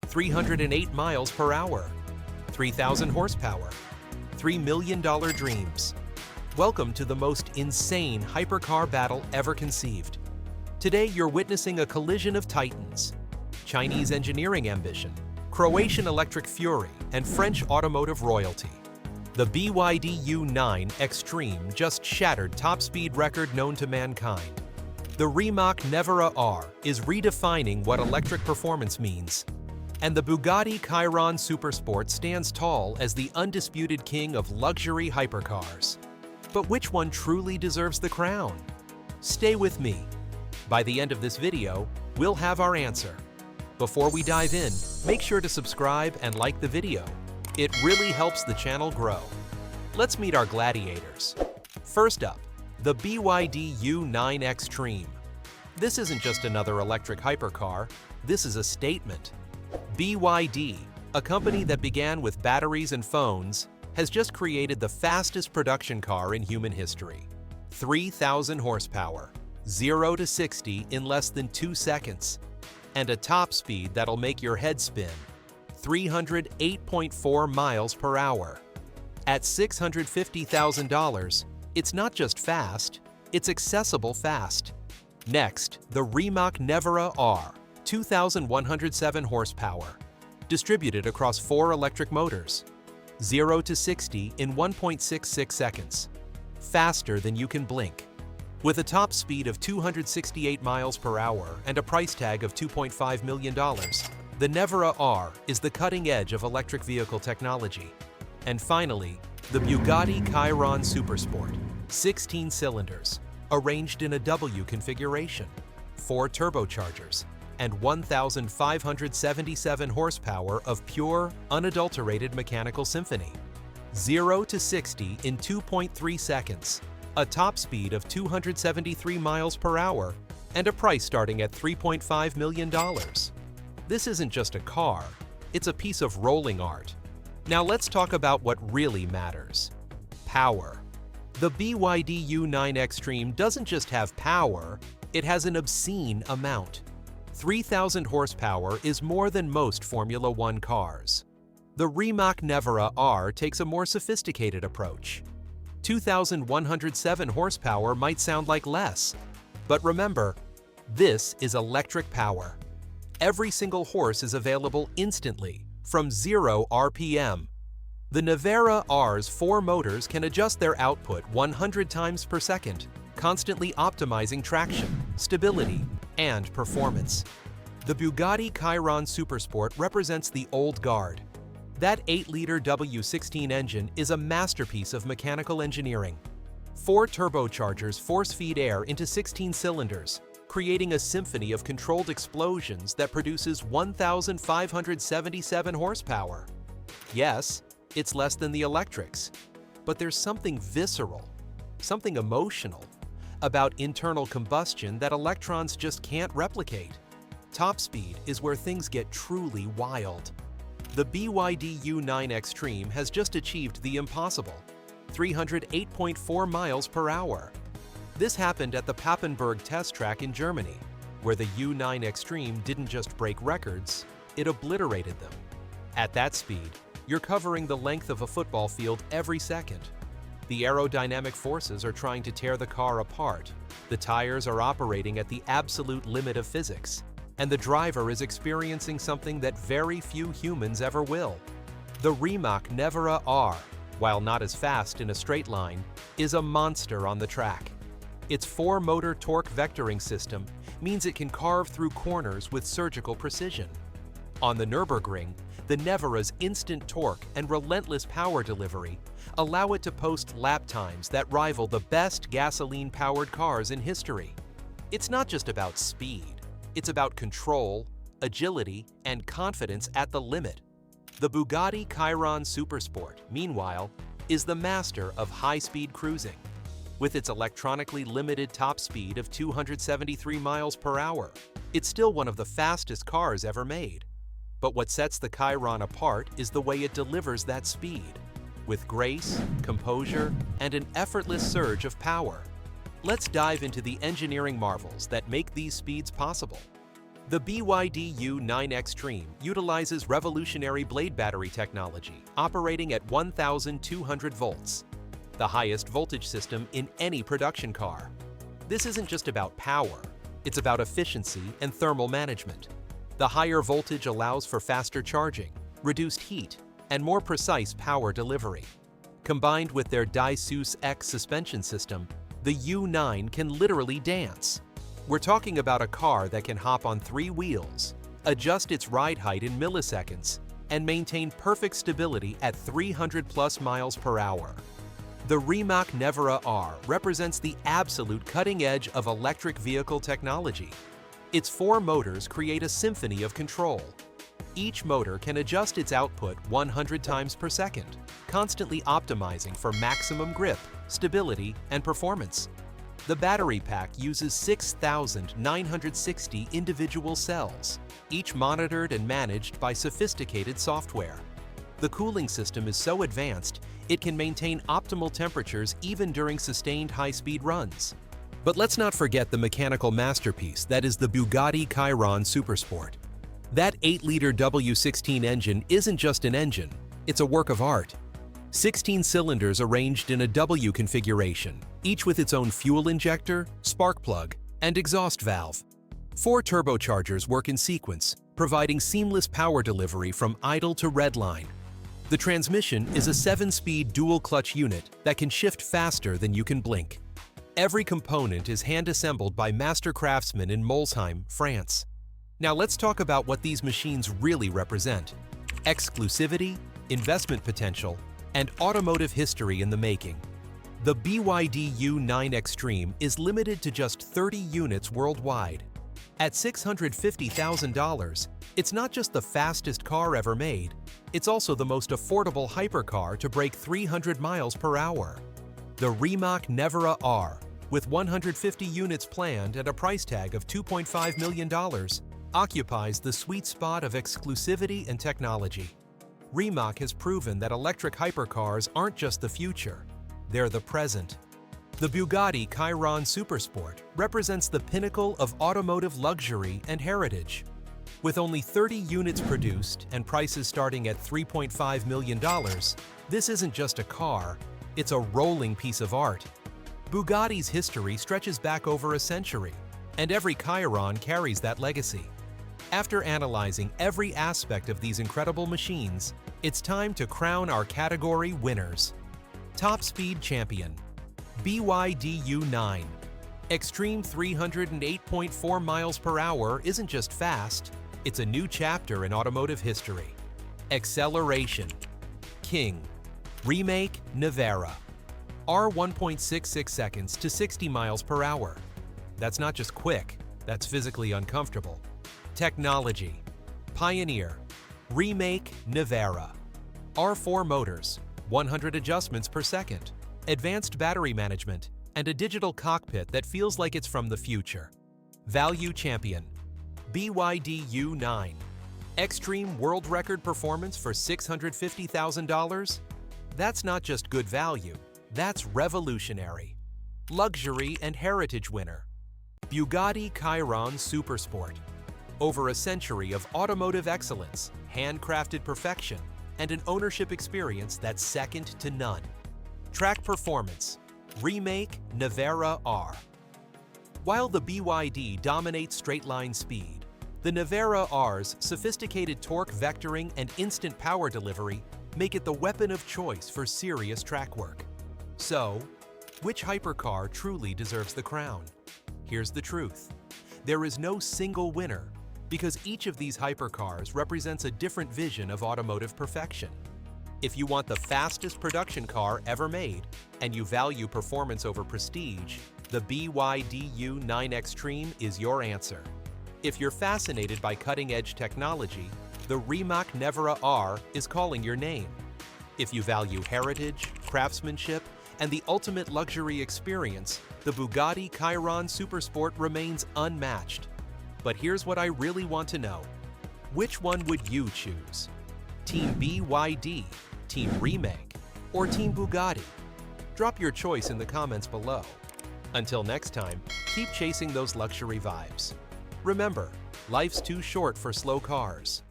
308 miles per hour, 3,000 horsepower, $3 million dreams. Welcome to the most insane hypercar battle ever conceived. Today, you're witnessing a collision of titans: Chinese engineering ambition, Croatian electric fury, and French automotive royalty. The BYD U9 Xtreme just shattered top speed record known to mankind. The Rimac Nevera R is redefining what electric performance means. And the Bugatti Chiron Super Sport stands tall as the undisputed king of luxury hypercars. But which one truly deserves the crown? Stay with me. By the end of this video, we'll have our answer. Before we dive in, make sure to subscribe and like the video. It really helps the channel grow. Let's meet our gladiators. First up, the BYD U9 Xtreme. This isn't just another electric hypercar, this is a statement. BYD, a company that began with batteries and phones, has just created the fastest production car in human history. 3,000 horsepower, 0 to 60 in less than 2 seconds, and a top speed that'll make your head spin, 308.4 miles per hour. At $650,000, it's not just fast, it's accessible fast. Next, the Rimac Nevera R, 2,107 horsepower, distributed across 4 electric motors, 0 to 60 in 1.66 seconds, faster than you can blink. With a top speed of 268 miles per hour and a price tag of $2.5 million, the Nevera R is the cutting edge of electric vehicle technology. And finally, the Bugatti Chiron Super Sport, 16 cylinders, arranged in a W configuration, 4 turbochargers, and 1,577 horsepower of pure, unadulterated mechanical symphony. 0 to 60 in 2.3 seconds, a top speed of 273 miles per hour, and a price starting at $3.5 million. This isn't just a car, it's a piece of rolling art. Now let's talk about what really matters: power. The BYD U9 Xtreme doesn't just have power, it has an obscene amount. 3,000 horsepower is more than most Formula One cars. The Rimac Nevera R takes a more sophisticated approach. 2,107 horsepower might sound like less, but remember, this is electric power. Every single horse is available instantly, from 0 RPM. The Nevera R's 4 motors can adjust their output 100 times per second, constantly optimizing traction, stability, and performance. The Bugatti Chiron Super Sport represents the old guard. That 8-liter W16 engine is a masterpiece of mechanical engineering. 4 turbochargers force-feed air into 16 cylinders, creating a symphony of controlled explosions that produces 1,577 horsepower. Yes, it's less than the electrics, but there's something visceral, something emotional, about internal combustion that electrons just can't replicate. Top speed is where things get truly wild. The BYD U9 Xtreme has just achieved the impossible: 308.4 miles per hour. This happened at the Papenburg test track in Germany, where the U9 Xtreme didn't just break records, it obliterated them. At that speed, you're covering the length of a football field every second. The aerodynamic forces are trying to tear the car apart, the tires are operating at the absolute limit of physics, and the driver is experiencing something that very few humans ever will. The Rimac Nevera R, while not as fast in a straight line, is a monster on the track. Its 4-motor torque vectoring system means it can carve through corners with surgical precision. On the Nürburgring, the Nevera's instant torque and relentless power delivery allow it to post lap times that rival the best gasoline-powered cars in history. It's not just about speed, it's about control, agility, and confidence at the limit. The Bugatti Chiron Super Sport, meanwhile, is the master of high-speed cruising. With its electronically limited top speed of 273 miles per hour, it's still one of the fastest cars ever made. But what sets the Chiron apart is the way it delivers that speed, with grace, composure, and an effortless surge of power. Let's dive into the engineering marvels that make these speeds possible. The BYD U9 Xtreme utilizes revolutionary blade battery technology operating at 1,200 volts, the highest voltage system in any production car. This isn't just about power, it's about efficiency and thermal management. The higher voltage allows for faster charging, reduced heat, and more precise power delivery. Combined with their DiSus-X suspension system, the U9 can literally dance. We're talking about a car that can hop on 3 wheels, adjust its ride height in milliseconds, and maintain perfect stability at 300+ miles per hour. The Rimac Nevera R represents the absolute cutting edge of electric vehicle technology. Its 4 motors create a symphony of control. Each motor can adjust its output 100 times per second, constantly optimizing for maximum grip, stability, and performance. The battery pack uses 6,960 individual cells, each monitored and managed by sophisticated software. The cooling system is so advanced, it can maintain optimal temperatures even during sustained high-speed runs. But let's not forget the mechanical masterpiece that is the Bugatti Chiron Super Sport. That 8-liter W16 engine isn't just an engine, it's a work of art. 16 cylinders arranged in a W configuration, each with its own fuel injector, spark plug, and exhaust valve. 4 turbochargers work in sequence, providing seamless power delivery from idle to redline. The transmission is a 7-speed dual-clutch unit that can shift faster than you can blink. Every component is hand-assembled by master craftsmen in Molsheim, France. Now let's talk about what these machines really represent: exclusivity, investment potential, and automotive history in the making. The BYD U9 Xtreme is limited to just 30 units worldwide. At $650,000, it's not just the fastest car ever made, it's also the most affordable hypercar to break 300 miles per hour. The Rimac Nevera R, with 150 units planned and a price tag of $2.5 million, occupies the sweet spot of exclusivity and technology. Rimac has proven that electric hypercars aren't just the future, they're the present. The Bugatti Chiron Super Sport represents the pinnacle of automotive luxury and heritage. With only 30 units produced and prices starting at $3.5 million, this isn't just a car, it's a rolling piece of art. Bugatti's history stretches back over a century, and every Chiron carries that legacy. After analyzing every aspect of these incredible machines, it's time to crown our category winners. Top Speed Champion, BYD U9. Extreme 308.4 miles per hour isn't just fast, it's a new chapter in automotive history. Acceleration, King, Rimac Nevera. R 1.66 seconds to 60 miles per hour. That's not just quick, that's physically uncomfortable. Technology, Pioneer, Rimac Nevera. R4 motors, 100 adjustments per second, advanced battery management, and a digital cockpit that feels like it's from the future. Value Champion, BYD U9. Extreme world record performance for $650,000? That's not just good value, that's revolutionary. Luxury and heritage winner, Bugatti Chiron Super Sport. Over a century of automotive excellence, handcrafted perfection, and an ownership experience that's second to none. Track performance, Rimac Nevera R. While the BYD dominates straight-line speed, the Nevera R's sophisticated torque vectoring and instant power delivery make it the weapon of choice for serious track work. So, which hypercar truly deserves the crown? Here's the truth. There is no single winner, because each of these hypercars represents a different vision of automotive perfection. If you want the fastest production car ever made, and you value performance over prestige, the BYD U9 Xtreme is your answer. If you're fascinated by cutting-edge technology, the Rimac Nevera R is calling your name. If you value heritage, craftsmanship, and the ultimate luxury experience, the Bugatti Chiron Super Sport remains unmatched. But here's what I really want to know. Which one would you choose? Team BYD, Team Rimac, or Team Bugatti? Drop your choice in the comments below. Until next time, keep chasing those luxury vibes. Remember, Life's too short for slow cars.